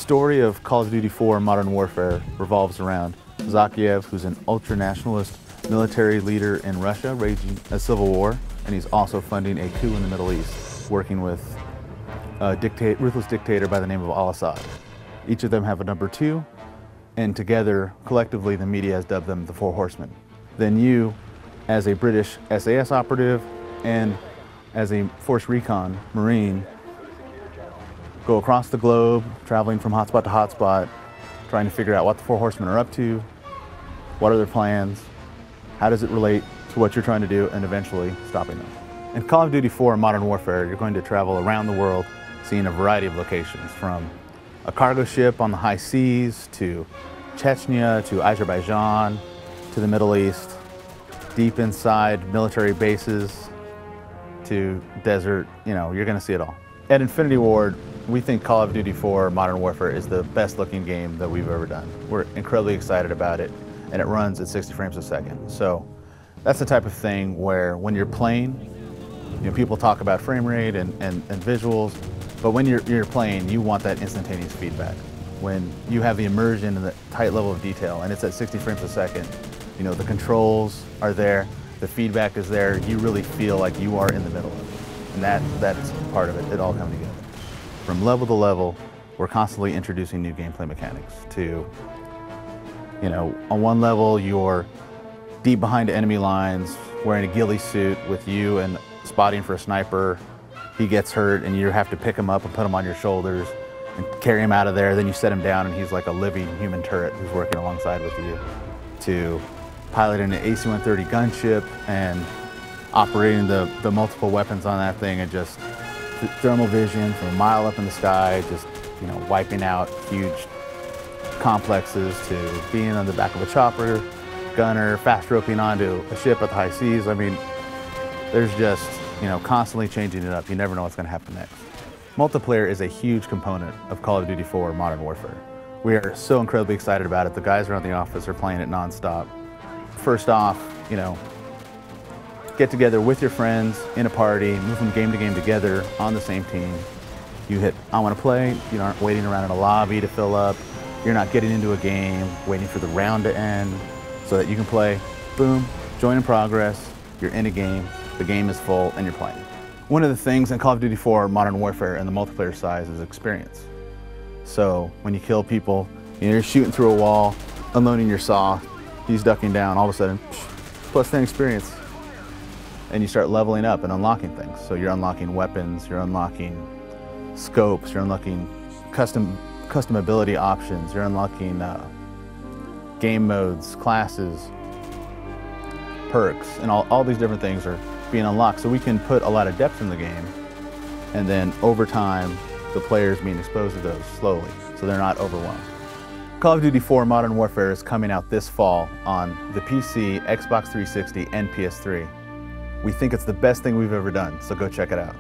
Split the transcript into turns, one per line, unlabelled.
story of Call of Duty 4 Modern Warfare revolves around Zakhaev, who's an ultra-nationalist military leader in Russia raging a civil war, and he's also funding a coup in the Middle East, working with a ruthless dictator by the name of al-Assad. Each of them have a number 2, and together, collectively, the media has dubbed them the Four Horsemen. Then you, as a British SAS operative and as a Force Recon Marine, go across the globe, traveling from hotspot to hotspot, trying to figure out what the Four Horsemen are up to, what are their plans, how does it relate to what you're trying to do, and eventually stopping them. In Call of Duty 4 Modern Warfare, you're going to travel around the world, seeing a variety of locations, from a cargo ship on the high seas, to Chechnya, to Azerbaijan, to the Middle East, deep inside military bases, to desert, you're gonna see it all. At Infinity Ward, we think Call of Duty 4 Modern Warfare is the best looking game that we've ever done. We're incredibly excited about it, and it runs at 60 frames a second. So that's the type of thing where when you're playing, people talk about frame rate and visuals, but when you're playing, you want that instantaneous feedback. When you have the immersion and the tight level of detail, and it's at 60 frames a second, the controls are there, the feedback is there, you really feel like you are in the middle of it. And that's part of it. It all comes together. From level to level, we're constantly introducing new gameplay mechanics to, on one level, you're deep behind enemy lines, wearing a ghillie suit with you and spotting for a sniper. He gets hurt and you have to pick him up and put him on your shoulders and carry him out of there. Then you set him down and he's like a living human turret who's working alongside with you. To piloting an AC-130 gunship and operating the multiple weapons on that thing, and just thermal vision from a mile up in the sky, just wiping out huge complexes, to being on the back of a chopper, gunner, fast roping onto a ship at the high seas. I mean, there's just constantly changing it up. You never know what's going to happen next. Multiplayer is a huge component of Call of Duty 4 Modern Warfare. We are so incredibly excited about it. The guys around the office are playing it nonstop. First off, get together with your friends in a party, move from game to game together on the same team. You hit I want to play, you aren't waiting around in a lobby to fill up. You're not getting into a game, waiting for the round to end so that you can play. Boom, join in progress, you're in a game, the game is full, and you're playing. One of the things in Call of Duty 4 Modern Warfare and the multiplayer side is experience. So when you kill people, you're shooting through a wall, unloading your saw, he's ducking down, all of a sudden, plus 10 experience. And you start leveling up and unlocking things. So you're unlocking weapons, you're unlocking scopes, you're unlocking custom ability options, you're unlocking game modes, classes, perks, and all these different things are being unlocked. So we can put a lot of depth in the game, and then over time, the players being exposed to those slowly, so they're not overwhelmed. Call of Duty 4 Modern Warfare is coming out this fall on the PC, Xbox 360, and PS3. We think it's the best thing we've ever done, so go check it out.